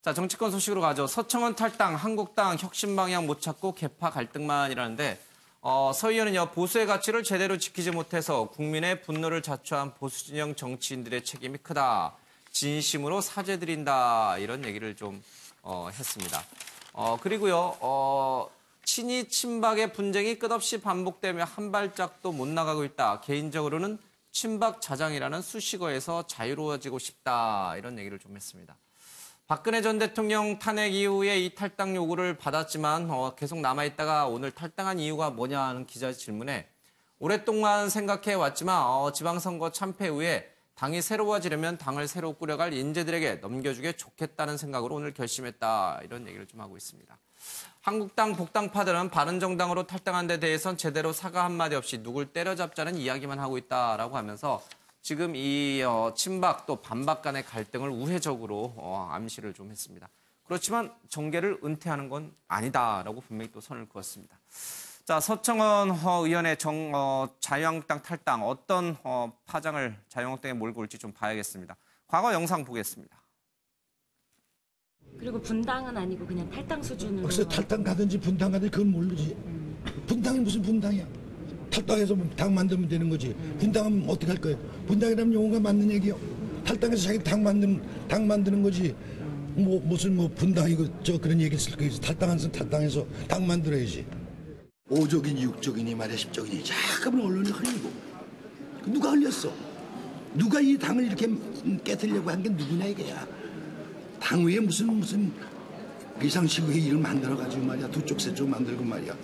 자, 정치권 소식으로 가죠. 서청원 탈당, 한국당 혁신 방향 못 찾고 개파 갈등만이라는데 서 의원은요, 보수의 가치를 제대로 지키지 못해서 국민의 분노를 자초한 보수 진영 정치인들의 책임이 크다. 진심으로 사죄드린다. 이런 얘기를 좀 했습니다. 그리고요, 친이 친박의 분쟁이 끝없이 반복되며 한 발짝도 못 나가고 있다. 개인적으로는 친박 자장이라는 수식어에서 자유로워지고 싶다. 이런 얘기를 좀 했습니다. 박근혜 전 대통령 탄핵 이후에 이 탈당 요구를 받았지만 계속 남아있다가 오늘 탈당한 이유가 뭐냐 하는 기자의 질문에 오랫동안 생각해왔지만 지방선거 참패 후에 당이 새로워지려면 당을 새로 꾸려갈 인재들에게 넘겨주게 좋겠다는 생각으로 오늘 결심했다. 이런 얘기를 좀 하고 있습니다. 한국당 복당파들은 바른정당으로 탈당한 데 대해선 제대로 사과 한마디 없이 누굴 때려잡자는 이야기만 하고 있다라고 하면서 지금 이 친박 또 반박 간의 갈등을 우회적으로 암시를 좀 했습니다. 그렇지만 정계를 은퇴하는 건 아니다라고 분명히 또 선을 그었습니다. 자, 서청원 의원의 자유한국당 탈당 어떤 파장을 자유한국당에 몰고 올지 좀 봐야겠습니다. 과거 영상 보겠습니다. 그리고 분당은 아니고 그냥 탈당 수준으로. 그래서 탈당 가든지 분당 가든지 그건 모르지. 분당이 무슨 분당이야. 탈당해서 당 만들면 되는 거지. 분당하면 어떻게 할 거예요? 분당이라면 용어가 맞는 얘기요. 탈당해서 자기 당 만드는 거지. 무슨 분당이고 그런 얘기 쓸 거예요. 탈당한 사람 탈당해서 당 만들어야지. 5적이니 6적이니 말이야 10적이니 잠깐만 언론이 흘리고. 누가 흘렸어? 누가 이 당을 이렇게 깨트리려고 한 게 누구냐 이게야. 당 위에 무슨 비상시국의 일을 만들어가지고 말이야. 두 쪽 세 쪽 만들고 말이야.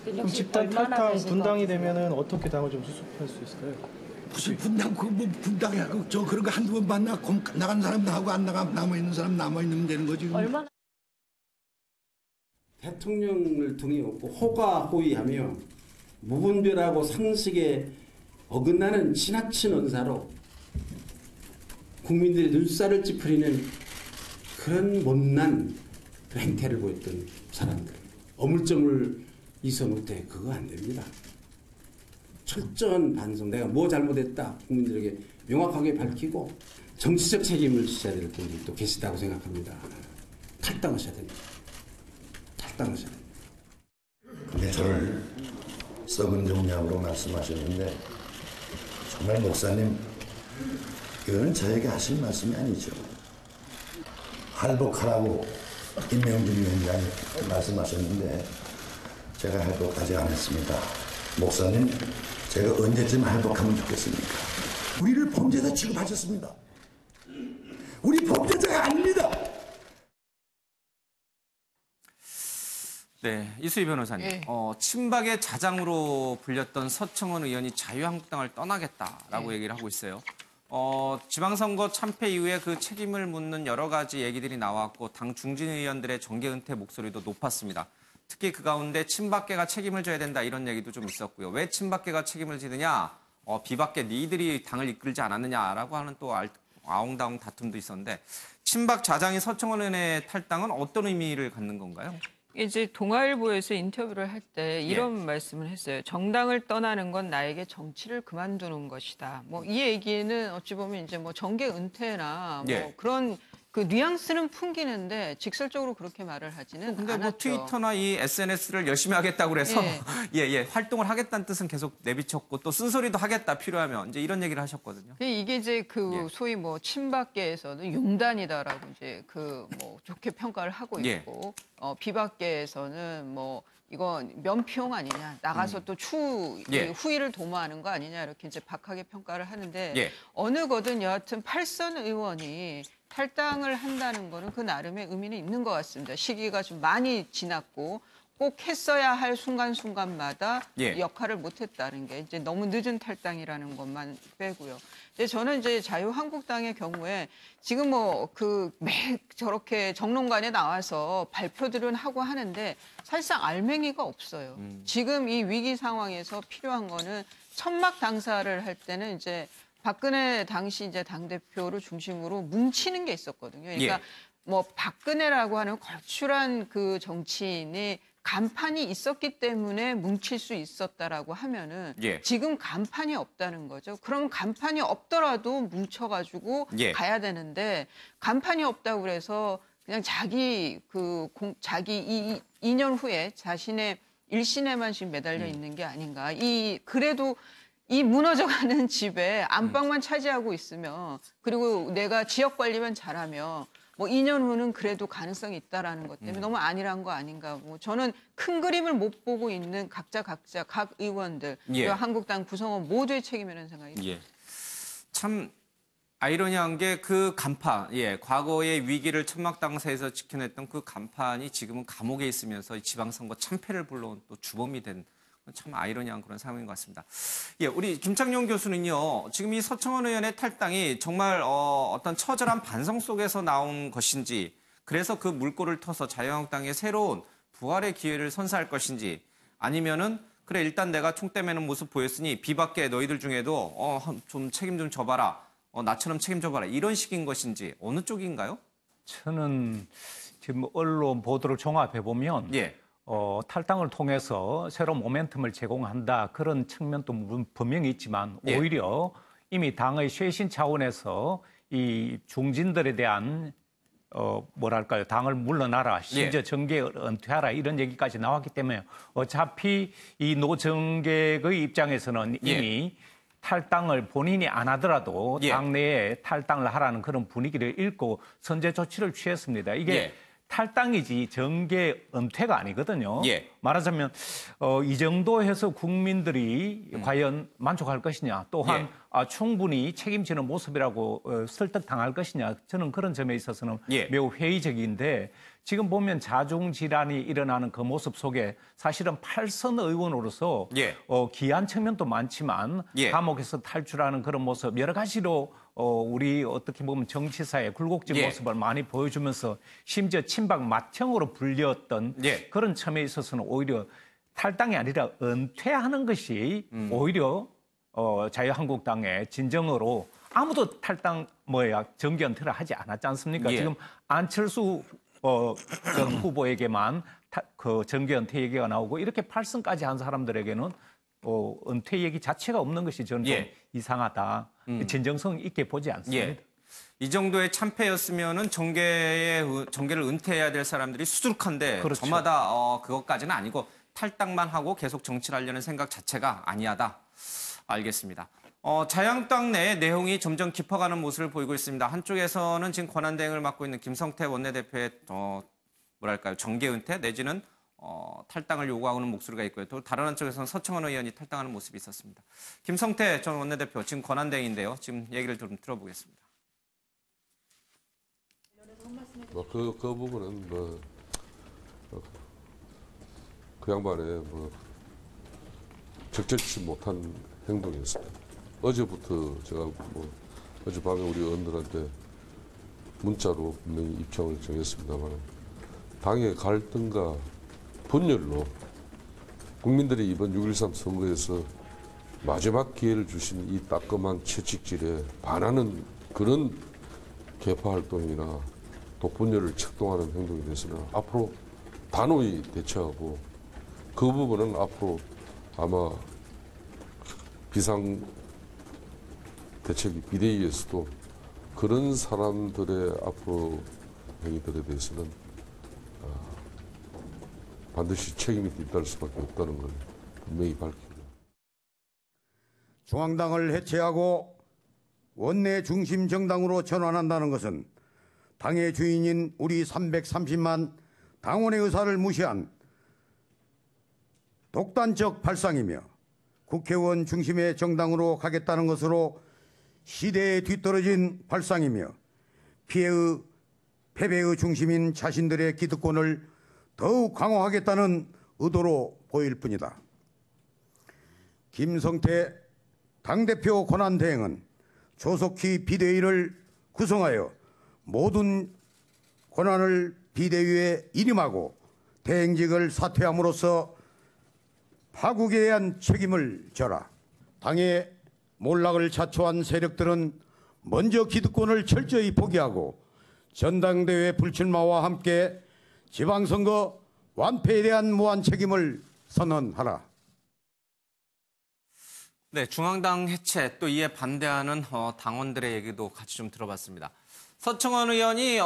그럼 집단 탈당 분당이 되면은 어떻게 당을 좀 수습할 수 있을까요? 무슨 분당 분당이야 그런 거 한두 번 봤나? 나간 사람 나하고 안 나가 남아 있는 사람 남아 있는 되는 거지. 얼마나 대통령을 등에 업고 호가호위하며 무분별하고 상식에 어긋나는 지나친 언사로 국민들의 눈살을 찌푸리는 그런 못난 행태를 보였던 사람들. 어물점을 있어 못해 그거 안 됩니다. 철저한 반성, 내가 뭐 잘못했다 국민들에게 명확하게 밝히고 정치적 책임을 지셔야 될 분들도 계시다고 생각합니다. 탈당하셔야 됩니다. 탈당하셔야 됩니다. 근데 저를 썩은 정량으로 말씀하셨는데 정말 목사님 이거는 저에게 하실 말씀이 아니죠. 할복하라고 임명준 위원장이 말씀하셨는데 제가 회복하지 않았습니다. 목사님, 제가 언제쯤 회복하면 좋겠습니까? 우리를 범죄자 취급하셨습니다. 우리 범죄자가 아닙니다. 네, 이수희 변호사님. 예. 친박의 자장으로 불렸던 서청원 의원이 자유한국당을 떠나겠다라고 얘기를 하고 있어요. 지방선거 참패 이후에 그 책임을 묻는 여러 가지 얘기들이 나왔고 당 중진 의원들의 정계 은퇴 목소리도 높았습니다. 특히 그 가운데 친박계가 책임을 져야 된다 이런 얘기도 좀 있었고요. 왜 친박계가 책임을 지느냐? 비박계 니들이 당을 이끌지 않았느냐라고 하는 또 아웅다웅 다툼도 있었는데 친박 자장인 서청원 의원의 탈당은 어떤 의미를 갖는 건가요? 이제 동아일보에서 인터뷰를 할 때 이런 말씀을 했어요. 정당을 떠나는 건 나에게 정치를 그만두는 것이다. 뭐 이 얘기는 어찌 보면 이제 뭐 정계 은퇴나 뭐 그런 그 뉘앙스는 풍기는데 직설적으로 그렇게 말을 하지는 근데 않았죠. 뭐 트위터나 이 SNS를 열심히 하겠다고 그래서 활동을 하겠다는 뜻은 계속 내비쳤고 또 쓴소리도 하겠다 필요하면 이제 이런 얘기를 하셨거든요. 이게 이제 소위 뭐 친박계에서는 용단이다라고 이제 뭐 좋게 평가를 하고 있고 비박계에서는 뭐 이건 면피용 아니냐 나가서 또 후위를 도모하는 거 아니냐 이렇게 이제 박하게 평가를 하는데 어느 거든 여하튼 8선 의원이 탈당을 한다는 거는 그 나름의 의미는 있는 것 같습니다. 시기가 좀 많이 지났고 꼭 했어야 할 순간순간마다 역할을 못했다는 게 이제 너무 늦은 탈당이라는 것만 빼고요. 근데 저는 이제 자유한국당의 경우에 지금 매 저렇게 정론관에 나와서 발표들은 하고 하는데 사실상 알맹이가 없어요. 지금 이 위기 상황에서 필요한 거는 천막 당사를 할 때는 이제 박근혜 당시 이제 당대표를 중심으로 뭉치는 게 있었거든요. 그러니까 뭐 박근혜라고 하는 걸출한 그 정치인이 간판이 있었기 때문에 뭉칠 수 있었다라고 하면은 지금 간판이 없다는 거죠. 그럼 간판이 없더라도 뭉쳐가지고 가야 되는데 간판이 없다고 그래서 그냥 자기 자기 2년 후에 자신의 일신에만 지금 매달려 있는 게 아닌가. 그래도 이 무너져가는 집에 안방만 차지하고 있으면, 그리고 내가 지역 관리만 잘하면 뭐 2년 후는 그래도 가능성이 있다라는 것 때문에 너무 안일한 거 아닌가. 뭐 저는 큰 그림을 못 보고 있는 각 의원들, 그리고 한국당 구성원 모두의 책임이라는 생각이 듭니다. 참 아이러니한 게 그 간판, 과거의 위기를 천막당사에서 지켜냈던 그 간판이 지금은 감옥에 있으면서 지방선거 참패를 불러온 또 주범이 된 참 아이러니한 그런 상황인 것 같습니다. 우리 김창룡 교수는요, 지금 이 서청원 의원의 탈당이 정말 어떤 처절한 반성 속에서 나온 것인지, 그래서 그 물꼬를 터서 자유한국당의 새로운 부활의 기회를 선사할 것인지, 아니면은 그래 일단 내가 총대 매는 모습 보였으니 비박계 너희들 중에도 좀 책임 좀 져봐라, 나처럼 책임져봐라, 이런 식인 것인지 어느 쪽인가요? 저는 지금 언론 보도를 종합해 보면 탈당을 통해서 새로운 모멘텀을 제공한다, 그런 측면도 분명히 있지만 오히려 이미 당의 쇄신 차원에서 이 중진들에 대한 뭐랄까요, 당을 물러나라, 심지어 정계를 은퇴하라, 이런 얘기까지 나왔기 때문에 어차피 이 노정객의 입장에서는 이미 탈당을 본인이 안 하더라도 당내에 탈당을 하라는 그런 분위기를 읽고 선제 조치를 취했습니다. 이게 탈당이지 정계 은퇴가 아니거든요. 말하자면 이 정도 해서 국민들이 과연 만족할 것이냐, 또한 충분히 책임지는 모습이라고 설득당할 것이냐, 저는 그런 점에 있어서는 매우 회의적인데, 지금 보면 자중질환이 일어나는 그 모습 속에 사실은 8선 의원으로서 기한 측면도 많지만 감옥에서 탈출하는 그런 모습, 여러 가지로 우리 어떻게 보면 정치사의 굴곡진 모습을 많이 보여주면서 심지어 친박 맏형으로 불렸던 그런 점에 있어서는 오히려 탈당이 아니라 은퇴하는 것이 오히려 자유한국당의 진정으로, 아무도 탈당 정계 은퇴를 하지 않았지 않습니까? 지금 안철수 전 후보에게만 그 정계 은퇴 얘기가 나오고, 이렇게 8선까지 한 사람들에게는 은퇴 얘기 자체가 없는 것이 저는 좀 이상하다. 진정성 있게 보지 않습니다. 이 정도의 참패였으면은 정계를 은퇴해야 될 사람들이 수두룩한데, 저마다 그것까지는 아니고 탈당만 하고 계속 정치를 하려는 생각 자체가 아니하다. 알겠습니다. 자유한국당 내 내용이 점점 깊어가는 모습을 보이고 있습니다. 한쪽에서는 지금 권한대행을 맡고 있는 김성태 원내대표의 뭐랄까요, 정계 은퇴 내지는 탈당을 요구하는 목소리가 있고요. 또 다른 한쪽에서는 서청원 의원이 탈당하는 모습이 있었습니다. 김성태 전 원내대표 지금 권한대행인데요. 지금 얘기를 좀 들어보겠습니다. 그 부분은 그 양반의 적절치 못한 행동이었습니다. 어제부터 제가 어젯밤에 우리 의원들한테 문자로 분명히 입장을 정했습니다만, 당의 갈등과 분열로 국민들이 이번 6.13 선거에서 마지막 기회를 주신 이 따끔한 채찍질에 반하는 그런 개파 활동이나 또 분열을 책동하는 행동에 대해서는 앞으로 단호히 대처하고, 그 부분은 앞으로 아마 비상대책위 비대위에서도 그런 사람들의 앞으로 행위들에 대해서는 반드시 책임이 뒷따를 수밖에 없다는 걸 분명히 밝힙니다. 중앙당을 해체하고 원내 중심 정당으로 전환한다는 것은 당의 주인인 우리 330만 당원의 의사를 무시한 독단적 발상이며, 국회의원 중심의 정당으로 가겠다는 것으로 시대에 뒤떨어진 발상이며, 패배의 중심인 자신들의 기득권을 더욱 강화하겠다는 의도로 보일 뿐이다. 김성태 당대표 권한대행은 조속히 비대위를 구성하여 모든 권한을 비대위에 일임하고 대행직을 사퇴함으로써 파국에 대한 책임을 져라. 당의 몰락을 자초한 세력들은 먼저 기득권을 철저히 포기하고 전당대회 불출마와 함께 지방선거 완패에 대한 무한 책임을 선언하라. 네, 중앙당 해체 또 이에 반대하는 당원들의 얘기도 같이 좀 들어봤습니다. 서청원 의원이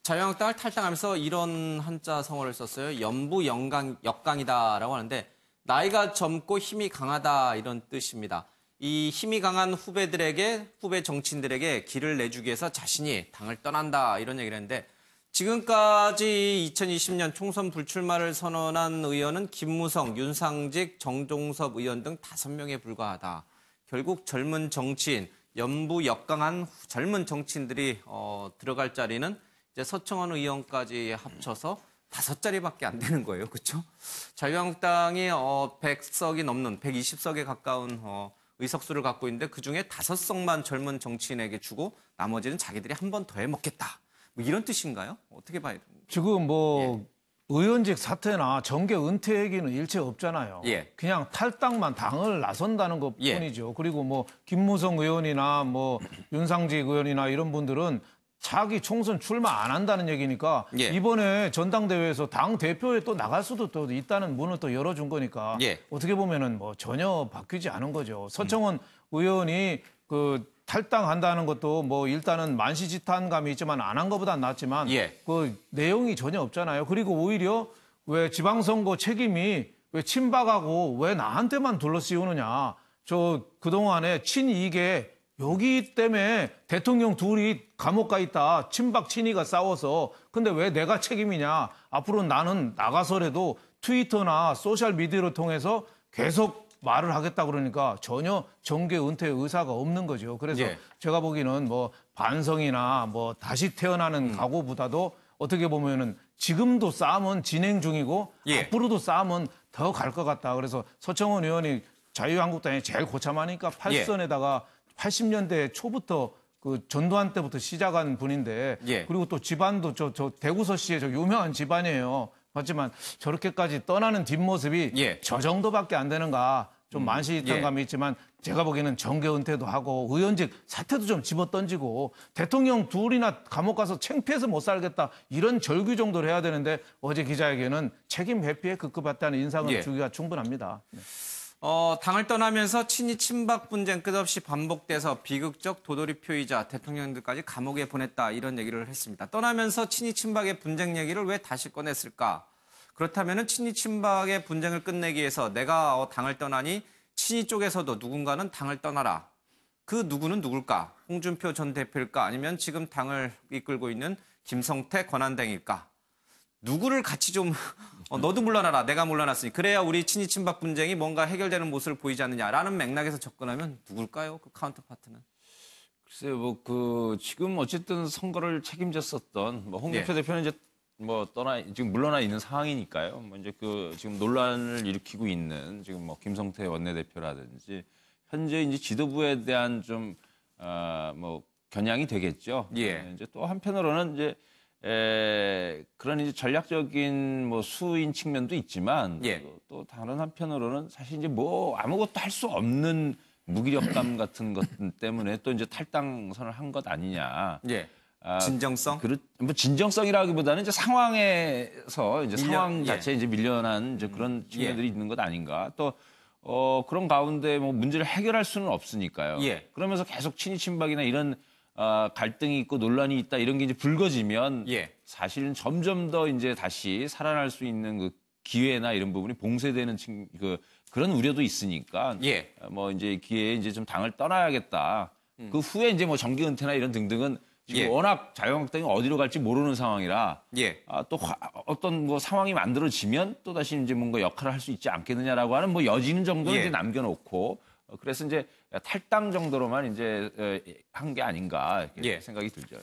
자유한국당을 탈당하면서 이런 한자 성어를 썼어요. 역강이다라고 하는데 나이가 젊고 힘이 강하다 이런 뜻입니다. 이 힘이 강한 후배 정치인들에게 길을 내주기 위해서 자신이 당을 떠난다 이런 얘기를 했는데 지금까지 2020년 총선 불출마를 선언한 의원은 김무성, 윤상직, 정종섭 의원 등 5명에 불과하다. 결국 젊은 정치인, 역강한 젊은 정치인들이 들어갈 자리는 이제 서청원 의원까지 합쳐서 5자리밖에 안 되는 거예요. 그렇죠? 자유한국당이 100석이 넘는 120석에 가까운 의석수를 갖고 있는데 그중에 5석만 젊은 정치인에게 주고 나머지는 자기들이 한 번 더 해먹겠다. 뭐 이런 뜻인가요? 어떻게 봐야 됩니까? 지금 의원직 사퇴나 정계 은퇴 얘기는 일체 없잖아요. 그냥 탈당만 당을 나선다는 것 뿐이죠. 그리고 김무성 의원이나 윤상직 의원이나 이런 분들은 자기 총선 출마 안 한다는 얘기니까 이번에 전당대회에서 당 대표에 또 나갈 수도 또 있다는 문을 또 열어준 거니까 어떻게 보면은 전혀 바뀌지 않은 거죠. 서청원 의원이 탈당한다는 것도 일단은 만시지탄감이 있지만 안 한 것보단 낫지만 그 내용이 전혀 없잖아요. 그리고 오히려 왜 지방선거 책임이 왜 친박하고 왜 나한테만 둘러씌우느냐. 저 그동안에 친이계 여기 때문에 대통령 둘이 감옥 가 있다. 친박 친이가 싸워서. 근데 왜 내가 책임이냐. 앞으로 나는 나가서라도 트위터나 소셜미디어를 통해서 계속 말을 하겠다 그러니까 전혀 정계 은퇴 의사가 없는 거죠. 그래서 제가 보기에는 반성이나 다시 태어나는 각오보다도 어떻게 보면은 지금도 싸움은 진행 중이고 앞으로도 싸움은 더 갈 것 같다. 그래서 서청원 의원이 자유한국당이 제일 고참하니까 8선에다가 80년대 초부터 그 전두환 때부터 시작한 분인데 그리고 또 집안도 저 대구서씨의 저 유명한 집안이에요. 하지만 저렇게까지 떠나는 뒷모습이 저 정도밖에 안 되는가. 좀 만시지탄감이 있지만 제가 보기에는 정계 은퇴도 하고 의원직 사퇴도 좀 집어던지고 대통령 둘이나 감옥 가서 창피해서 못 살겠다. 이런 절규 정도를 해야 되는데 어제 기자에게는 책임 회피에 급급했다는 인상을 주기가 충분합니다. 당을 떠나면서 친이 친박 분쟁 끝없이 반복돼서 비극적 도돌이표이자 대통령들까지 감옥에 보냈다 이런 얘기를 했습니다. 떠나면서 친이 친박의 분쟁 얘기를 왜 다시 꺼냈을까? 그렇다면 친이 친박의 분쟁을 끝내기 위해서 내가 당을 떠나니 친이 쪽에서도 누군가는 당을 떠나라. 그 누구는 누굴까? 홍준표 전 대표일까? 아니면 지금 당을 이끌고 있는 김성태 권한대행일까? 누구를 같이 좀 너도 물러나라 내가 물러났으니 그래야 우리 친이 친박 분쟁이 뭔가 해결되는 모습을 보이지 않느냐라는 맥락에서 접근하면 누굴까요? 그 카운터파트는. 글쎄요, 지금 어쨌든 선거를 책임졌었던 홍준표 대표는 이제 지금 물러나 있는 상황이니까요. 이제 지금 논란을 일으키고 있는 지금 김성태 원내대표라든지 현재 이제 지도부에 대한 좀 겨냥이 되겠죠. 이제 또 한편으로는 이제 그런 이제 전략적인 수인 측면도 있지만 또 다른 한편으로는 사실 이제 아무것도 할 수 없는 무기력감 같은 것 때문에 또 이제 탈당선을 한 것 아니냐. 진정성? 진정성이라기보다는 이제 상황에서 이제 상황 자체에 이제 밀려난 이제 그런 측면들이 있는 것 아닌가. 또 그런 가운데 문제를 해결할 수는 없으니까요. 그러면서 계속 친이 친박이나 이런 갈등이 있고 논란이 있다 이런 게 이제 불거지면 사실은 점점 더 이제 다시 살아날 수 있는 그 기회나 이런 부분이 봉쇄되는 그런 우려도 있으니까 이제 기회에 이제 좀 당을 떠나야겠다. 그 후에 이제 정계 은퇴나 이런 등등은 지금 워낙 자유한국당이 어디로 갈지 모르는 상황이라 또 어떤 상황이 만들어지면 또 다시 이제 뭔가 역할을 할 수 있지 않겠느냐라고 하는 여지는 정도는 이제 남겨놓고 그래서 이제 탈당 정도로만 이제 한 게 아닌가 이렇게 생각이 들죠.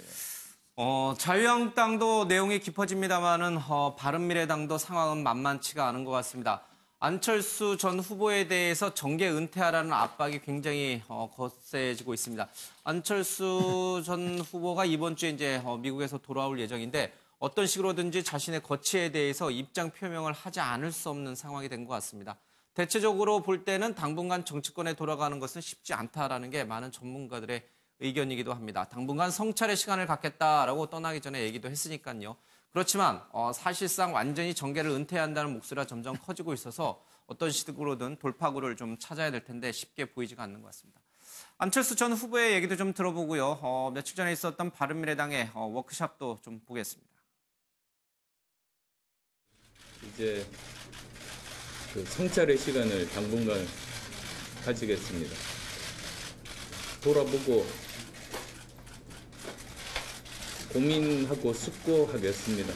자유한국당도 내용이 깊어집니다만은 바른미래당도 상황은 만만치가 않은 것 같습니다. 안철수 전 후보에 대해서 정계 은퇴하라는 압박이 굉장히 거세지고 있습니다. 안철수 전 후보가 이번 주에 이제 미국에서 돌아올 예정인데 어떤 식으로든지 자신의 거취에 대해서 입장 표명을 하지 않을 수 없는 상황이 된 것 같습니다. 대체적으로 볼 때는 당분간 정치권에 돌아가는 것은 쉽지 않다라는 게 많은 전문가들의 의견이기도 합니다. 당분간 성찰의 시간을 갖겠다라고 떠나기 전에 얘기도 했으니까요. 그렇지만 사실상 완전히 정계를 은퇴한다는 목소리가 점점 커지고 있어서 어떤 식으로든 돌파구를 좀 찾아야 될 텐데 쉽게 보이지가 않는 것 같습니다. 안철수 전 후보의 얘기도 좀 들어보고요. 며칠 전에 있었던 바른미래당의 워크숍도 좀 보겠습니다. 이제 그 성찰의 시간을 당분간 가지겠습니다. 돌아보고 고민하고 숙고하겠습니다.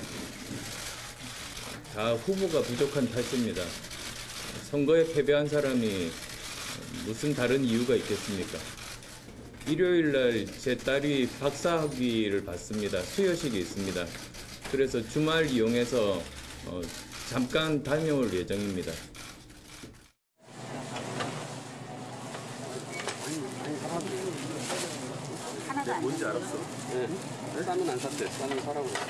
다 후보가 부족한 탓입니다. 선거에 패배한 사람이 무슨 다른 이유가 있겠습니까? 일요일 날 제 딸이 박사학위를 받습니다. 수여식이 있습니다. 그래서 주말 이용해서 잠깐 다녀올 예정입니다. 뭔지 알았어. 네. 쌀은 안 샀대. 쌀은 사라고 했어.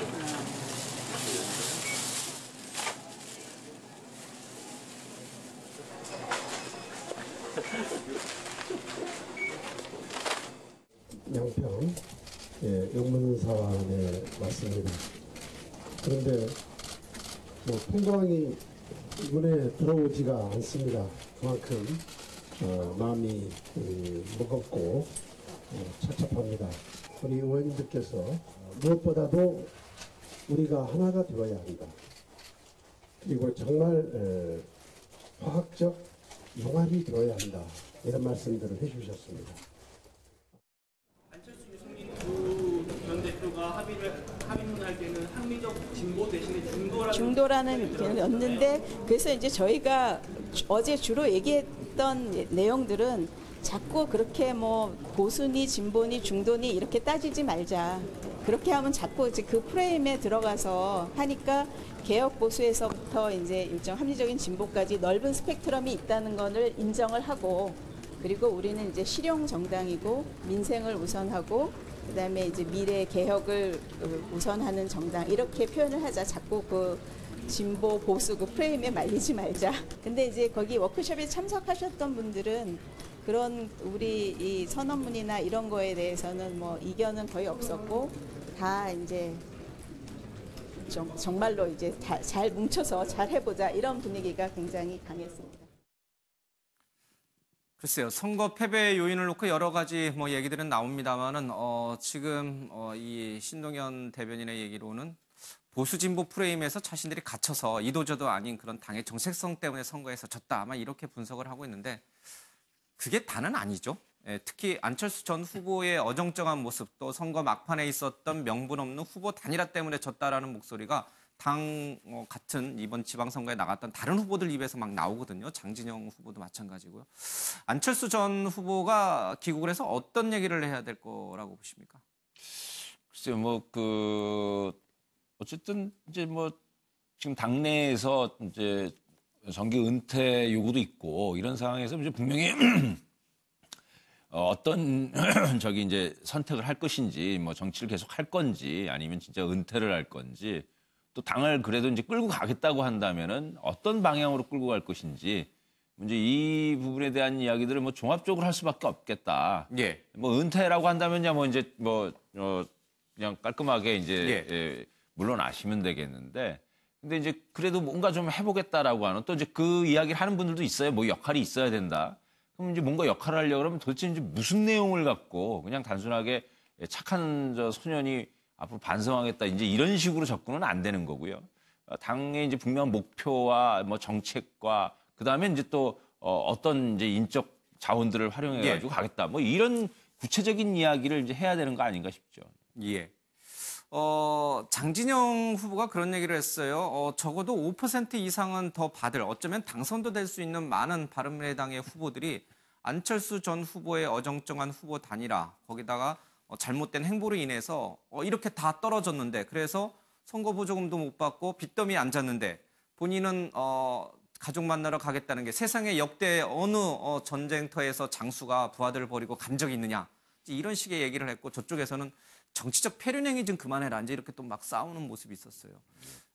양평 용문사원에 왔습니다. 그런데 뭐 풍광이 눈에 들어오지가 않습니다. 그만큼 마음이 무겁고 착잡합니다. 우리 의원님들께서 무엇보다도 우리가 하나가 되어야 한다. 그리고 정말 화학적 용합이 되어야 한다. 이런 말씀들을 해주셨습니다. 안철수 유승민 두 전 대표가 합의문할 때는 합리적 진보 대신에 중도라는 의견이었는데, 그래서 이제 저희가 어제 주로 얘기했던 내용들은 자꾸 그렇게 뭐 보수니 진보니 중도니 이렇게 따지지 말자. 그렇게 하면 자꾸 이제 그 프레임에 들어가서 하니까 개혁 보수에서부터 이제 일정 합리적인 진보까지 넓은 스펙트럼이 있다는 것을 인정을 하고, 그리고 우리는 이제 실용 정당이고 민생을 우선하고 그다음에 이제 미래 개혁을 우선하는 정당, 이렇게 표현을 하자. 자꾸 그 진보 보수 그 프레임에 말리지 말자. 근데 이제 거기 워크숍에 참석하셨던 분들은 그런 우리 이 선언문이나 이런 거에 대해서는 뭐 이견은 거의 없었고, 다 이제 정말로 이제 잘 뭉쳐서 잘 해보자, 이런 분위기가 굉장히 강했습니다. 글쎄요, 선거 패배의 요인을 놓고 여러 가지 뭐 얘기들은 나옵니다만은 지금 이 신동연 대변인의 얘기로는 보수 진보 프레임에서 자신들이 갇혀서 이도저도 아닌 그런 당의 정체성 때문에 선거에서 졌다, 아마 이렇게 분석을 하고 있는데, 그게 다는 아니죠. 특히 안철수 전 후보의 어정쩡한 모습, 또 선거 막판에 있었던 명분 없는 후보 단일화 때문에 졌다라는 목소리가 당 같은 이번 지방선거에 나갔던 다른 후보들 입에서 막 나오거든요. 장진영 후보도 마찬가지고요. 안철수 전 후보가 귀국을 해서 어떤 얘기를 해야 될 거라고 보십니까? 글쎄요, 어쨌든 이제 지금 당내에서 이제 정계 은퇴 요구도 있고 이런 상황에서 이제 분명히 어떤 이제 선택을 할 것인지, 뭐 정치를 계속 할 건지 아니면 진짜 은퇴를 할 건지, 또 당을 그래도 이제 끌고 가겠다고 한다면은 어떤 방향으로 끌고 갈 것인지, 이제 이 부분에 대한 이야기들을 뭐 종합적으로 할 수밖에 없겠다. 예. 뭐 은퇴라고 한다면야 그냥 깔끔하게 이제 물러나시면 되겠는데, 근데 이제 그래도 뭔가 좀 해보겠다라고 하는, 또 이제 그 이야기를 하는 분들도 있어요. 뭐 역할이 있어야 된다. 그럼 이제 뭔가 역할을 하려고 그러면 도대체 이제 무슨 내용을 갖고 그냥 단순하게 착한 소년이 앞으로 반성하겠다, 이제 이런 식으로 접근은 안 되는 거고요. 당의 이제 분명한 목표와 뭐 정책과 그다음에 이제 또 어떤 이제 인적 자원들을 활용해 가지고 가겠다. 뭐 이런 구체적인 이야기를 이제 해야 되는 거 아닌가 싶죠. 예. 장진영 후보가 그런 얘기를 했어요. 적어도 5% 이상은 더 받을, 어쩌면 당선도 될 수 있는 많은 바른미래당의 후보들이 안철수 전 후보의 어정쩡한 후보 단일화, 거기다가 잘못된 행보로 인해서 이렇게 다 떨어졌는데, 그래서 선거 보조금도 못 받고 빚더미에 앉았는데, 본인은 가족 만나러 가겠다는 게 세상에 역대 어느 전쟁터에서 장수가 부하들을 버리고 간 적이 있느냐, 이런 식의 얘기를 했고, 저쪽에서는 정치적 패륜행위 좀 그만해라, 이제 이렇게 또 막 싸우는 모습이 있었어요.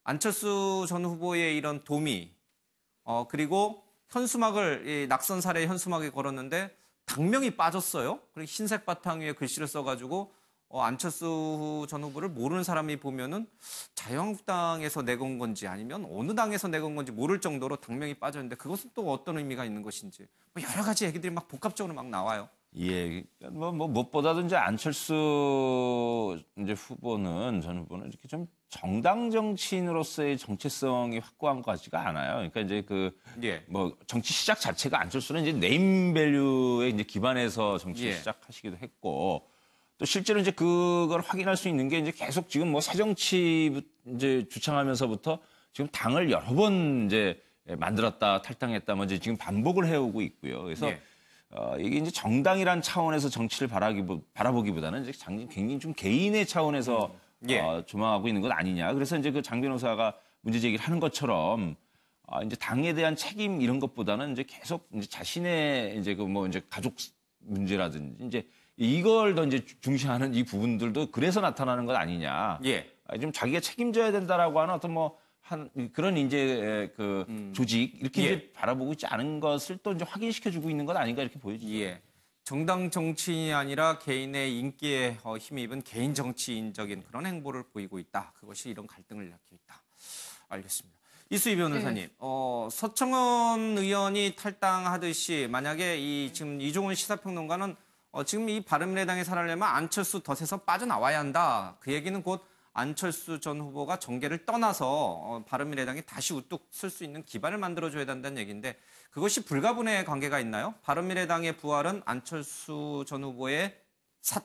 안철수 전 후보의 이런 도미, 그리고 현수막을, 낙선 사례 현수막에 걸었는데 당명이 빠졌어요. 그리고 흰색 바탕 위에 글씨를 써가지고 안철수 전 후보를 모르는 사람이 보면은 자유한국당에서 내건 건지 아니면 어느 당에서 내건 건지 모를 정도로 당명이 빠졌는데, 그것은 또 어떤 의미가 있는 것인지, 뭐 여러 가지 얘기들이 막 복합적으로 막 나와요. 예, 뭐 무엇보다도 이제 안철수 이제 후보는 전 후보는 이렇게 좀 정당 정치인으로서의 정체성이 확고한 것 같지가 않아요. 그러니까 이제 뭐 정치 시작 자체가 안철수는 이제 네임밸류에 이제 기반해서 정치 시작하시기도 했고 또 실제로 이제 그걸 확인할 수 있는 게 이제 계속 지금 뭐 새정치 이제 주창하면서부터 지금 당을 여러 번 이제 만들었다 탈당했다 뭐 이제 지금 반복을 해오고 있고요. 그래서 이게 이제 정당이란 차원에서 정치를 바라보기보다는 이제 굉장히 좀 개인의 차원에서 조망하고 있는 것 아니냐. 그래서 이제 그 장 변호사가 문제 제기를 하는 것처럼 이제 당에 대한 책임 이런 것보다는 이제 계속 이제 자신의 이제 그 뭐 이제 가족 문제라든지 이제 이걸 더 이제 중시하는 이 부분들도 그래서 나타나는 것 아니냐. 좀 자기가 책임져야 된다라고 하는 어떤 뭐 그런 이제 그 조직 이렇게 이제 바라보고 있지 않은 것을 또 이제 확인시켜주고 있는 것 아닌가 이렇게 보여지죠. 정당 정치인이 아니라 개인의 인기에 힘입은 개인 정치인적인 그런 행보를 보이고 있다. 그것이 이런 갈등을 일으키고 있다. 알겠습니다. 이수희 변호사님, 서청원 의원이 탈당하듯이 만약에 지금 이종훈 시사평론가는 지금 이 바른미래당에 살아려면 안철수 덫에서 빠져나와야 한다. 그 얘기는 곧 안철수 전 후보가 정계를 떠나서 바른미래당이 다시 우뚝 설 수 있는 기반을 만들어줘야 된다는 얘기인데 그것이 불가분의 관계가 있나요? 바른미래당의 부활은 안철수 전 후보의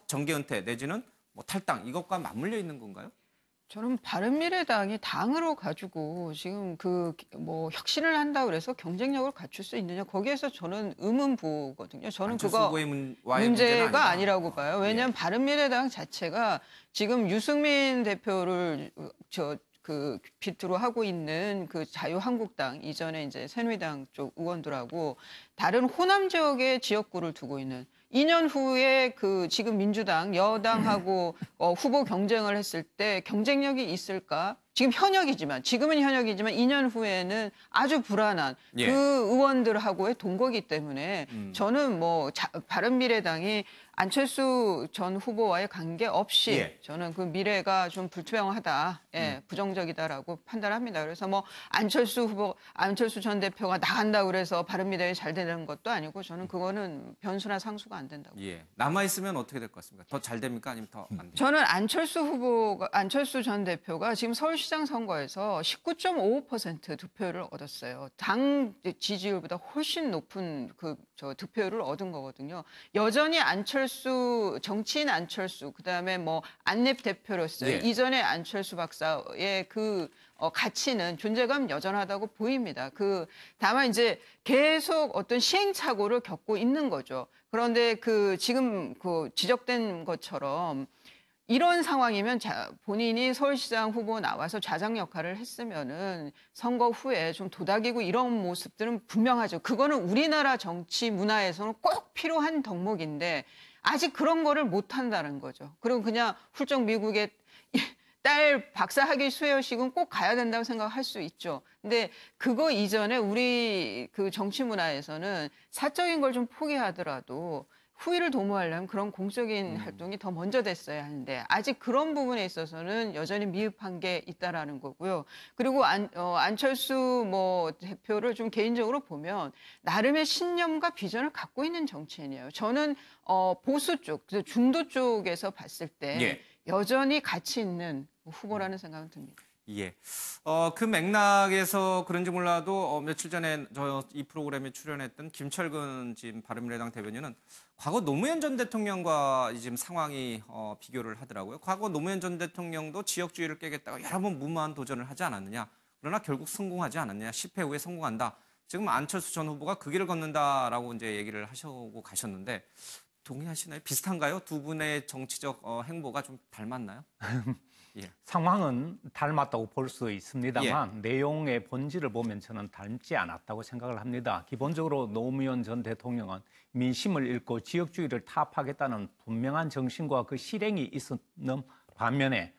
정계 은퇴 내지는 뭐 탈당 이것과 맞물려 있는 건가요? 저는 바른미래당이 당으로 가지고 지금 뭐 혁신을 한다고 그래서 경쟁력을 갖출 수 있느냐 거기에서 저는 의문부거든요. 저는 그거 문제가 아니라고 봐요. 왜냐하면 바른미래당 자체가 지금 유승민 대표를 비트로 하고 있는 그 자유한국당 이전에 이제 새누리당 쪽 의원들하고 다른 호남 지역의 지역구를 두고 있는 2년 후에 지금 민주당 여당하고 후보 경쟁을 했을 때 경쟁력이 있을까? 지금은 현역이지만 2년 후에는 아주 불안한 그 의원들하고의 동거기 때문에 저는 뭐 바른미래당이 안철수 전 후보와의 관계 없이 저는 그 미래가 좀 불투명하다, 부정적이다라고 판단합니다. 그래서 뭐 안철수 전 대표가 나간다고 그래서 바른미래당이 잘 되는 것도 아니고 저는 그거는 변수나 상수가 안 된다고. 남아 있으면 어떻게 될 것 같습니까? 더 잘 됩니까? 아니면 더 안 됩니까? 저는 안철수 전 대표가 지금 서울시장 선거에서 19.55% 득표율을 얻었어요. 당 지지율보다 훨씬 높은 득표율을 얻은 거거든요. 여전히 정치인 안철수, 그다음에 뭐 안랩 대표로서 이전에 안철수 박사의 가치는 존재감 여전하다고 보입니다. 다만 이제 계속 어떤 시행착오를 겪고 있는 거죠. 그런데 지금 지적된 것처럼 이런 상황이면 본인이 서울시장 후보 나와서 좌장 역할을 했으면은 선거 후에 좀 도닥이고 이런 모습들은 분명하죠. 그거는 우리나라 정치 문화에서는 꼭 필요한 덕목인데 아직 그런 거를 못 한다는 거죠. 그리고 그냥 훌쩍 미국에 딸 박사학위 수여식은 꼭 가야 된다고 생각할 수 있죠. 근데 그거 이전에 우리 정치 문화에서는 사적인 걸 좀 포기하더라도 후위를 도모하려면 그런 공적인 활동이 더 먼저 됐어야 하는데 아직 그런 부분에 있어서는 여전히 미흡한 게 있다라는 거고요. 그리고 안철수 대표를 좀 개인적으로 보면 나름의 신념과 비전을 갖고 있는 정치인이에요. 저는 보수 쪽, 중도 쪽에서 봤을 때 여전히 가치 있는 후보라는 생각은 듭니다. 그 맥락에서 그런지 몰라도 며칠 전에 이 프로그램에 출연했던 김철근 지금 바른미래당 대변인은 과거 노무현 전 대통령과 지금 상황이 비교를 하더라고요. 과거 노무현 전 대통령도 지역주의를 깨겠다고 여러 번 무모한 도전을 하지 않았느냐. 그러나 결국 성공하지 않았느냐. 실패 후에 성공한다. 지금 안철수 전 후보가 그 길을 걷는다라고 이제 얘기를 하시고 가셨는데 동의하시나요? 비슷한가요? 두 분의 정치적 행보가 좀 닮았나요? 상황은 닮았다고 볼 수 있습니다만 내용의 본질을 보면 저는 닮지 않았다고 생각을 합니다. 기본적으로 노무현 전 대통령은 민심을 읽고 지역주의를 타파하겠다는 분명한 정신과 그 실행이 있었는 반면에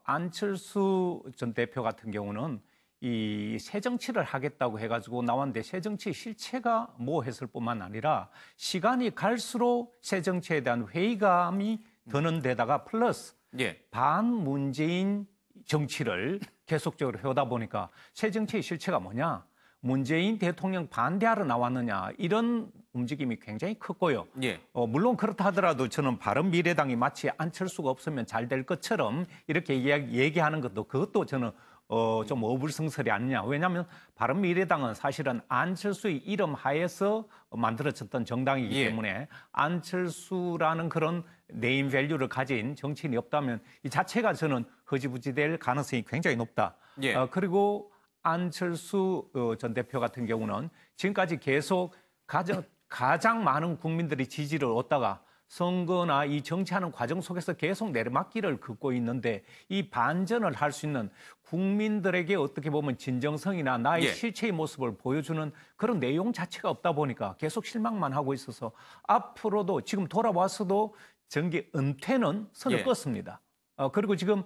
안철수 전 대표 같은 경우는 이 새정치를 하겠다고 해가지고 나왔는데 새정치 실체가 모호했을 뿐만 아니라 시간이 갈수록 새정치에 대한 회의감이 드는 데다가 플러스 반문재인 정치를 계속적으로 해오다 보니까 새정치의 실체가 뭐냐? 문재인 대통령 반대하러 나왔느냐 이런 움직임이 굉장히 컸고요. 예. 물론 그렇다 하더라도 저는 바른미래당이 마치 안철수가 없으면 잘 될 것처럼 이렇게 얘기하는 것도 그것도 저는 좀 어불성설이 아니냐. 왜냐하면 바른미래당은 사실은 안철수의 이름 하에서 만들어졌던 정당이기 때문에 안철수라는 그런 네임 밸류를 가진 정치인이 없다면 이 자체가 저는 허지부지될 가능성이 굉장히 높다. 그리고 안철수 전 대표 같은 경우는 지금까지 계속 가장 많은 국민들의 지지를 얻다가 선거나 이 정치하는 과정 속에서 계속 내리막길을 긋고 있는데 이 반전을 할 수 있는 국민들에게 어떻게 보면 진정성이나 나의 실체의 모습을 보여주는 그런 내용 자체가 없다 보니까 계속 실망만 하고 있어서 앞으로도 지금 돌아와서도 정계 은퇴는 선을 껐습니다. 그리고 지금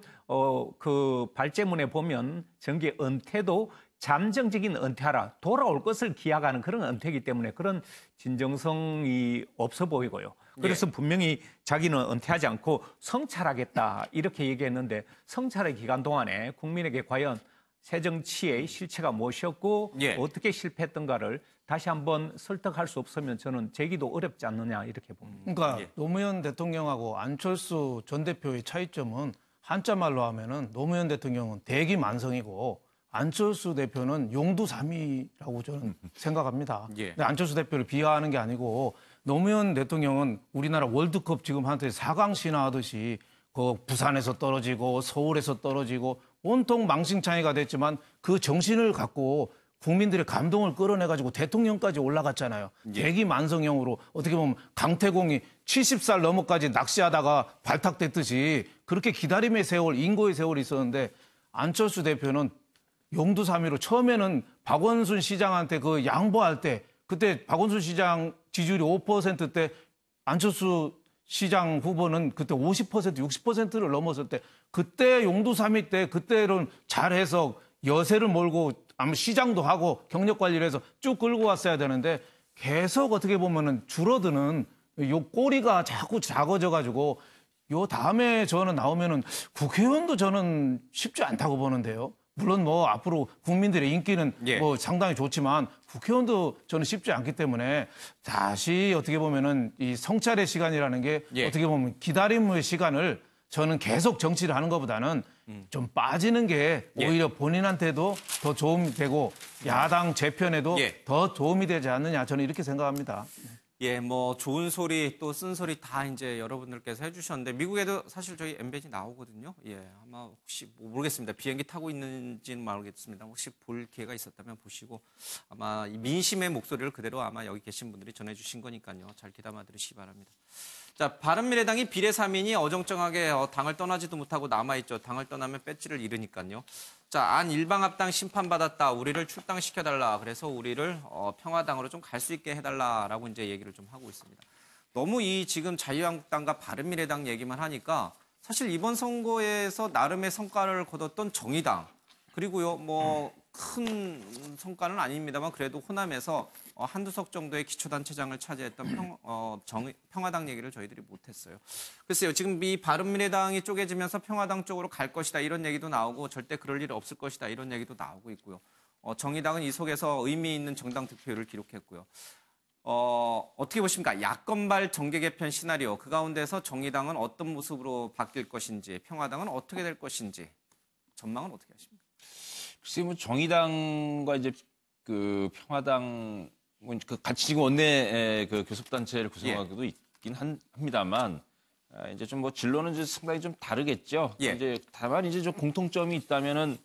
그 발제문에 보면 정계 은퇴도 잠정적인 은퇴하라, 돌아올 것을 기약하는 그런 은퇴이기 때문에 그런 진정성이 없어 보이고요. 그래서 분명히 자기는 은퇴하지 않고 성찰하겠다 이렇게 얘기했는데 성찰의 기간 동안에 국민에게 과연 새정치의 실체가 무엇이었고 어떻게 실패했던가를 다시 한번 설득할 수 없으면 저는 제기도 어렵지 않느냐 이렇게 봅니다. 그러니까 노무현 대통령하고 안철수 전 대표의 차이점은 한자말로 하면은 노무현 대통령은 대기만성이고 안철수 대표는 용두사미라고 저는 생각합니다. 근데 안철수 대표를 비하하는 게 아니고 노무현 대통령은 우리나라 월드컵 지금 한테 4강 신화하듯이 그 부산에서 떨어지고 서울에서 떨어지고 온통 망신창이가 됐지만 그 정신을 갖고 국민들의 감동을 끌어내가지고 대통령까지 올라갔잖아요. 대기만성형으로 어떻게 보면 강태공이 70살 넘어까지 낚시하다가 발탁됐듯이 그렇게 기다림의 세월, 인고의 세월이 있었는데 안철수 대표는 용두사미로 처음에는 박원순 시장한테 그 양보할 때 그때 박원순 시장 지지율이 5%때 안철수 시장 후보는 그때 50%, 60%를 넘었을 때 그때 용두사미 때 그때는 잘해서 여세를 몰고 아마 시장도 하고 경력 관리를 해서 쭉 끌고 왔어야 되는데 계속 어떻게 보면은 줄어드는 요 꼬리가 자꾸 작아져 가지고 요 다음에 저는 나오면은 국회의원도 저는 쉽지 않다고 보는데요. 물론 뭐 앞으로 국민들의 인기는 뭐 상당히 좋지만 국회의원도 저는 쉽지 않기 때문에 다시 어떻게 보면은 이 성찰의 시간이라는 게 어떻게 보면 기다림의 시간을 저는 계속 정치를 하는 것보다는 좀 빠지는 게 오히려 본인한테도 더 도움이 되고 야당 재편에도 더 도움이 되지 않느냐 저는 이렇게 생각합니다. 뭐 좋은 소리 또 쓴 소리 다 이제 여러분들께서 해주셨는데 미국에도 사실 저희 엠베지 나오거든요. 아마 혹시 모르겠습니다. 비행기 타고 있는지는 모르겠습니다. 혹시 볼 기회가 있었다면 보시고 아마 이 민심의 목소리를 그대로 아마 여기 계신 분들이 전해주신 거니까요. 잘 귀담아 들으시기 바랍니다. 자, 바른미래당이 비례3인이 어정쩡하게 당을 떠나지도 못하고 남아있죠. 당을 떠나면 배지를 잃으니까요. 자, 안 일방합당 심판받았다. 우리를 출당시켜달라. 그래서 우리를 평화당으로 좀 갈 수 있게 해달라라고 이제 얘기를 좀 하고 있습니다. 너무 이 지금 자유한국당과 바른미래당 얘기만 하니까 사실 이번 선거에서 나름의 성과를 거뒀던 정의당 그리고요 뭐 큰 성과는 아닙니다만 그래도 호남에서 한두 석 정도의 기초단체장을 차지했던 평화당 얘기를 저희들이 못했어요. 글쎄요, 지금 이 바른미래당이 쪼개지면서 평화당 쪽으로 갈 것이다 이런 얘기도 나오고 절대 그럴 일 없을 것이다 이런 얘기도 나오고 있고요. 정의당은 이 속에서 의미 있는 정당 득표율을 기록했고요. 어떻게 보십니까? 야권발 정계 개편 시나리오 그 가운데서 정의당은 어떤 모습으로 바뀔 것인지 평화당은 어떻게 될 것인지 전망은 어떻게 하십니까? 글쎄 뭐 정의당과 이제 그 평화당 그 같이 지금 원내 그 교섭단체를 구성하기도 있긴 합니다만 이제 좀 뭐 진로는 이제 상당히 좀 다르겠죠. 이제 다만 이제 좀 공통점이 있다면은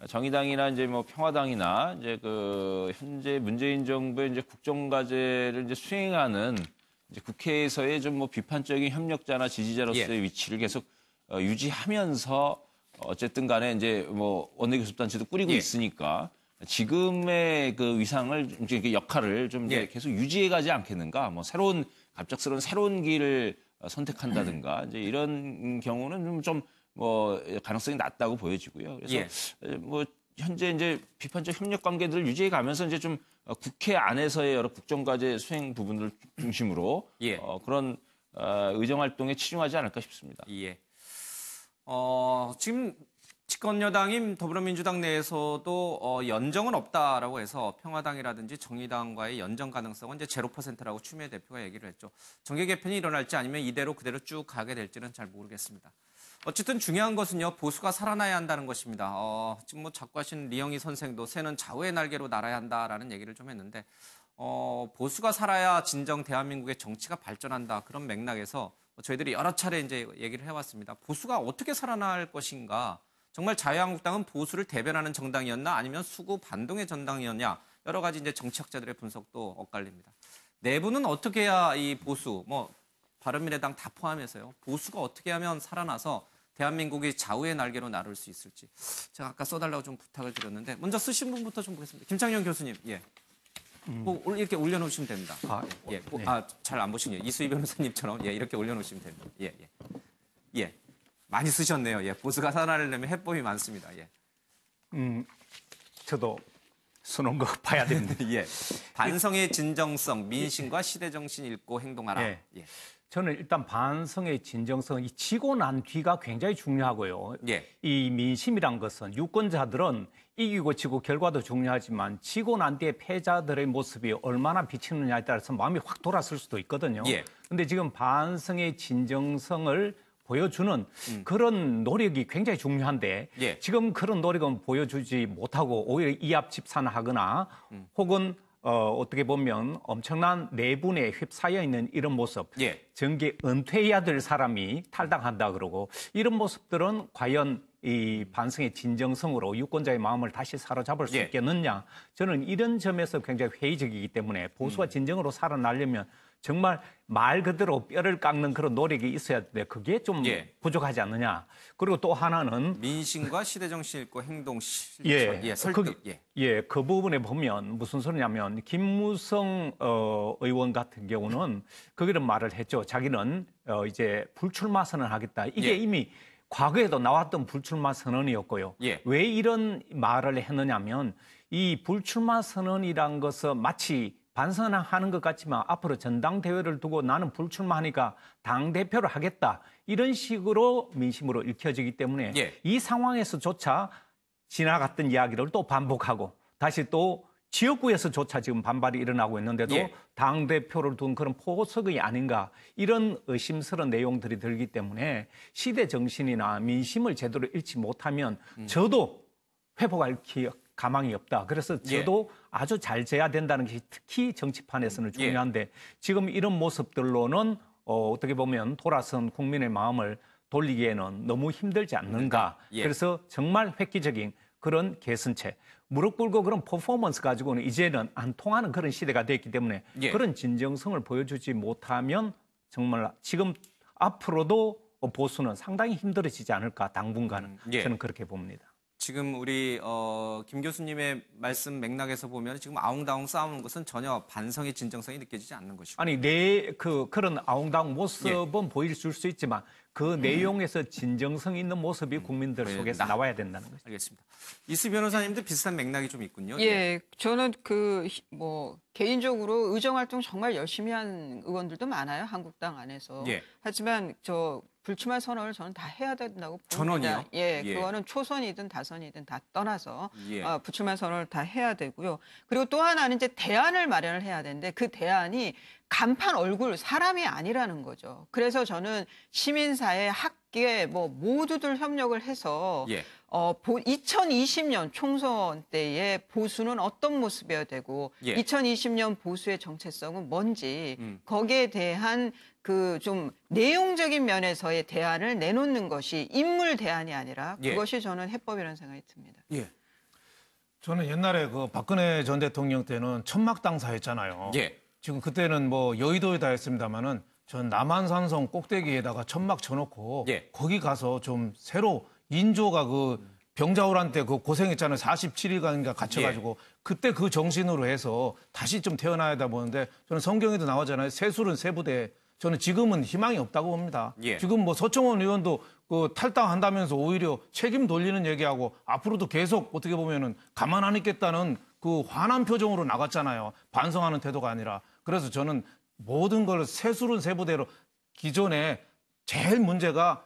정의당이나 이제 뭐 평화당이나 이제 그 현재 문재인 정부의 이제 국정과제를 이제 수행하는 이제 국회에서의 좀 뭐 비판적인 협력자나 지지자로서의 위치를 계속 유지하면서 어쨌든 간에 이제 뭐 원내교섭단체도 꾸리고 있으니까 지금의 그 위상을 이제 역할을 좀 이제 계속 유지해 가지 않겠는가. 뭐 갑작스러운 새로운 길을 선택한다든가 이제 이런 경우는 좀 뭐 가능성이 낮다고 보여지고요. 그래서 뭐 현재 이제 비판적 협력 관계들을 유지해 가면서 이제 좀 국회 안에서의 여러 국정과제 수행 부분을 중심으로 그런 의정 활동에 치중하지 않을까 싶습니다. 지금 집권 여당인 더불어민주당 내에서도 연정은 없다라고 해서 평화당이라든지 정의당과의 연정 가능성은 이제 0%라고 추미애 대표가 얘기를 했죠. 정계 개편이 일어날지 아니면 이대로 그대로 쭉 가게 될지는 잘 모르겠습니다. 어쨌든 중요한 것은요, 보수가 살아나야 한다는 것입니다. 지금 뭐 자꾸 하신 리영희 선생도 새는 좌우의 날개로 날아야 한다라는 얘기를 좀 했는데, 보수가 살아야 진정 대한민국의 정치가 발전한다. 그런 맥락에서 저희들이 여러 차례 이제 얘기를 해왔습니다. 보수가 어떻게 살아날 것인가? 정말 자유한국당은 보수를 대변하는 정당이었나 아니면 수구 반동의 정당이었냐, 여러 가지 이제 정치학자들의 분석도 엇갈립니다. 내부는 어떻게 해야 이 보수, 뭐 바른미래당 다 포함해서요, 보수가 어떻게 하면 살아나서 대한민국이 좌우의 날개로 나를 수 있을지 제가 아까 써달라고 좀 부탁을 드렸는데, 먼저 쓰신 분부터 좀 보겠습니다. 김창룡 교수님, 예. 뭐 이렇게 올려놓으시면 됩니다. 예, 네. 잘 안 보시네요. 이수희 변호사님처럼 예, 이렇게 올려놓으시면 됩니다. 예, 예. 예. 많이 쓰셨네요. 예, 보수가 살아나려면 해법이 많습니다. 예. 저도 쓰는 거 봐야 됩니다. 예. 반성의 진정성, 민심과 시대 정신 읽고 행동하라. 예. 예. 저는 일단 반성의 진정성, 이 지고 난 뒤가 굉장히 중요하고요. 예. 이 민심이란 것은 유권자들은 이기고 지고 결과도 중요하지만 지고 난 뒤에 패자들의 모습이 얼마나 비치느냐에 따라서 마음이 확 돌아설 수도 있거든요. 그런데 지금 반성의 진정성을 보여주는 그런 노력이 굉장히 중요한데 지금 그런 노력은 보여주지 못하고 오히려 이합집산하거나 혹은 어떻게 보면 엄청난 내분에 휩싸여 있는 이런 모습, 정계 은퇴해야 될 사람이 탈당한다 그러고 이런 모습들은 과연 이 반성의 진정성으로 유권자의 마음을 다시 사로잡을 수 있겠느냐, 저는 이런 점에서 굉장히 회의적이기 때문에 보수가 진정으로 살아나려면 정말 말 그대로 뼈를 깎는 그런 노력이 있어야 되는데 그게 좀 부족하지 않느냐. 그리고 또 하나는 민심과 시대 정신 읽고 행동 실천, 설득. 그 부분에 보면 무슨 소리냐면 김무성 의원 같은 경우는 거기는 말을 했죠. 자기는 이제 불출마 선언하겠다. 이게 이미 과거에도 나왔던 불출마 선언이었고요. 왜 이런 말을 했느냐면 이 불출마 선언이란 것은 마치 반선하는 것 같지만 앞으로 전당대회를 두고 나는 불출마하니까 당대표를 하겠다. 이런 식으로 민심으로 읽혀지기 때문에 이 상황에서조차 지나갔던 이야기를 또 반복하고 다시 또 지역구에서조차 지금 반발이 일어나고 있는데도 당대표를 둔 그런 포석이 아닌가, 이런 의심스러운 내용들이 들기 때문에 시대 정신이나 민심을 제대로 읽지 못하면 저도 회복할 가망이 없다. 그래서 저도 아주 잘 재야 된다는 것이 특히 정치판에서는 중요한데 지금 이런 모습들로는 어떻게 보면 돌아선 국민의 마음을 돌리기에는 너무 힘들지 않는가. 그래서 정말 획기적인 그런 개선책, 무릎 꿇고 그런 퍼포먼스 가지고는 이제는 안 통하는 그런 시대가 됐기 때문에 그런 진정성을 보여주지 못하면 정말 지금 앞으로도 보수는 상당히 힘들어지지 않을까, 당분간은. 저는 그렇게 봅니다. 지금 우리 김 교수님의 말씀 맥락에서 보면 지금 아웅다웅 싸우는 것은 전혀 반성의 진정성이 느껴지지 않는 것이고. 아니 그런 아웅다웅 모습은 보일 수 있지만 그 내용에서 진정성 있는 모습이 국민들 속에서 나와야 된다는 거죠. 알겠습니다. 이수 변호사님도 비슷한 맥락이 좀 있군요. 저는 개인적으로 의정 활동 정말 열심히 한 의원들도 많아요, 한국당 안에서. 하지만 불출마 선언을 저는 다 해야 된다고 봅니다. 전원이요? 그거는 초선이든 다선이든 다 떠나서 불출마 선언을 다 해야 되고요. 그리고 또 하나는 이제 대안을 마련을 해야 되는데 그 대안이 간판 얼굴 사람이 아니라는 거죠. 그래서 저는 시민사회, 학계 모두들 협력을 해서 2020년 총선 때의 보수는 어떤 모습이어야 되고 2020년 보수의 정체성은 뭔지 거기에 대한 좀 내용적인 면에서의 대안을 내놓는 것이 인물 대안이 아니라 그것이 저는 해법이라는 생각이 듭니다. 저는 옛날에 박근혜 전 대통령 때는 천막당사했잖아요. 지금 그때는 여의도에다 했습니다만은 전 남한산성 꼭대기에다가 천막 쳐놓고 거기 가서 좀 새로 인조가 병자호란 때 고생했잖아요. 47일간인가 갇혀가지고 그때 그 정신으로 해서 다시 좀 태어나야 다 보는데 저는 성경에도 나오잖아요. 새술은 새부대. 저는 지금은 희망이 없다고 봅니다. 지금 서청원 의원도 탈당한다면서 오히려 책임 돌리는 얘기하고 앞으로도 계속 어떻게 보면은 가만 안 있겠다는 화난 표정으로 나갔잖아요. 반성하는 태도가 아니라. 그래서 저는 모든 걸 새술은 새부대로, 기존에 제일 문제가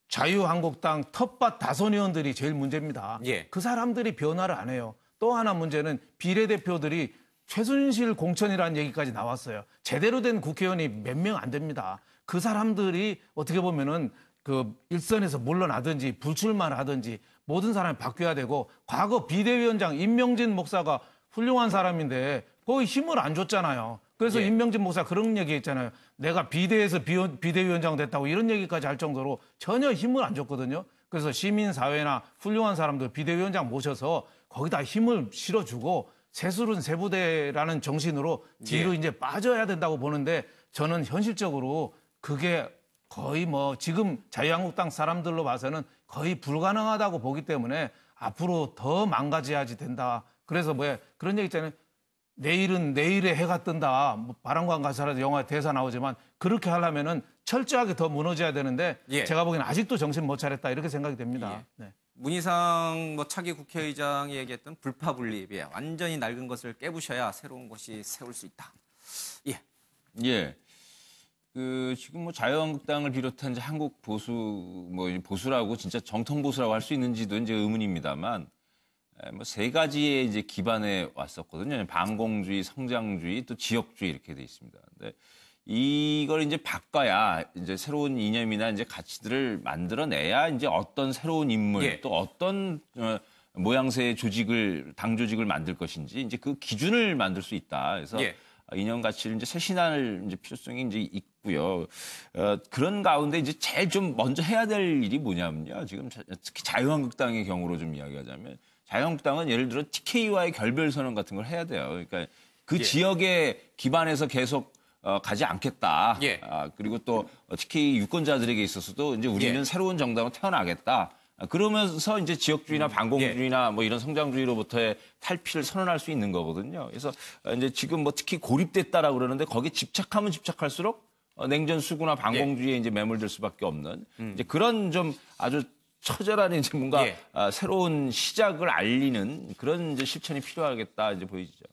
자유한국당 텃밭 다선 의원들이 제일 문제입니다. 그 사람들이 변화를 안 해요. 또 하나 문제는 비례대표들이 최순실 공천이라는 얘기까지 나왔어요. 제대로 된 국회의원이 몇 명 안 됩니다. 그 사람들이 어떻게 보면은 그 일선에서 물러나든지 불출마를 하든지 모든 사람이 바뀌어야 되고, 과거 비대위원장 임명진 목사가 훌륭한 사람인데 거의 힘을 안 줬잖아요. 그래서 임명진 목사 그런 얘기 했잖아요. 내가 비대에서 비대위원장 됐다고 이런 얘기까지 할 정도로 전혀 힘을 안 줬거든요. 그래서 시민사회나 훌륭한 사람들 비대위원장 모셔서 거기다 힘을 실어주고 세술은 세부대라는 정신으로 뒤로 이제 빠져야 된다고 보는데, 저는 현실적으로 그게 거의 뭐 지금 자유한국당 사람들로 봐서는 거의 불가능하다고 보기 때문에 앞으로 더 망가져야지 된다. 그래서 뭐 그런 얘기 있잖아요. 내일은 내일에 해가 뜬다. 뭐 바람과 가사라도 영화에 대사 나오지만 그렇게 하려면은 철저하게 더 무너져야 되는데 제가 보기에는 아직도 정신 못 차렸다 이렇게 생각이 됩니다. 네. 문희상 뭐 차기 국회의장이 얘기했던 불파분립, 완전히 낡은 것을 깨부셔야 새로운 것이 세울 수 있다. 지금 뭐 자유한국당을 비롯한 이제 한국 보수, 뭐 보수라고 진짜 정통 보수라고 할 수 있는지도 이제 의문입니다만, 뭐 세 가지의 이제 기반에 왔었거든요. 반공주의, 성장주의, 또 지역주의 이렇게 돼 있습니다. 근데 이걸 이제 바꿔야 이제 새로운 이념이나 이제 가치들을 만들어내야 이제 어떤 새로운 인물, 또 어떤 모양새의 조직을, 당 조직을 만들 것인지 이제 그 기준을 만들 수 있다. 그래서 이념 가치를 이제 쇄신할 이제 필요성이 이제 있고요. 그런 가운데 이제 제일 좀 먼저 해야 될 일이 뭐냐면요. 지금 특히 자유한국당의 경우로 좀 이야기하자면, 자유한국당은 예를 들어 TK와의 결별 선언 같은 걸 해야 돼요. 그러니까 그 지역에 기반해서 계속 가지 않겠다. 그리고 또 TK 유권자들에게 있어서도 이제 우리는 새로운 정당으로 태어나겠다. 그러면서 이제 지역주의나 반공주의나 뭐 이런 성장주의로부터의 탈피를 선언할 수 있는 거거든요. 그래서 이제 지금 뭐 특히 고립됐다라고 그러는데 거기에 집착하면 집착할수록 냉전 수구나 반공주의에 이제 매몰될 수밖에 없는 이제 그런 좀 아주 처절한 이제 뭔가 새로운 시작을 알리는 그런 이제 실천이 필요하겠다 이제 보이죠.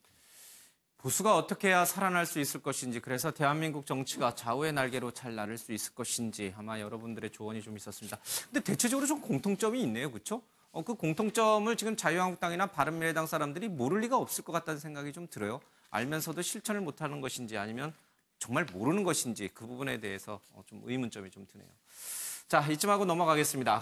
보수가 어떻게 해야 살아날 수 있을 것인지, 그래서 대한민국 정치가 좌우의 날개로 잘 나를 수 있을 것인지 아마 여러분들의 조언이 좀 있었습니다. 근데 대체적으로 좀 공통점이 있네요. 그렇죠? 그 공통점을 지금 자유한국당이나 바른미래당 사람들이 모를 리가 없을 것 같다는 생각이 좀 들어요. 알면서도 실천을 못하는 것인지 아니면 정말 모르는 것인지 그 부분에 대해서 좀 의문점이 좀 드네요. 자, 이쯤 하고 넘어가겠습니다.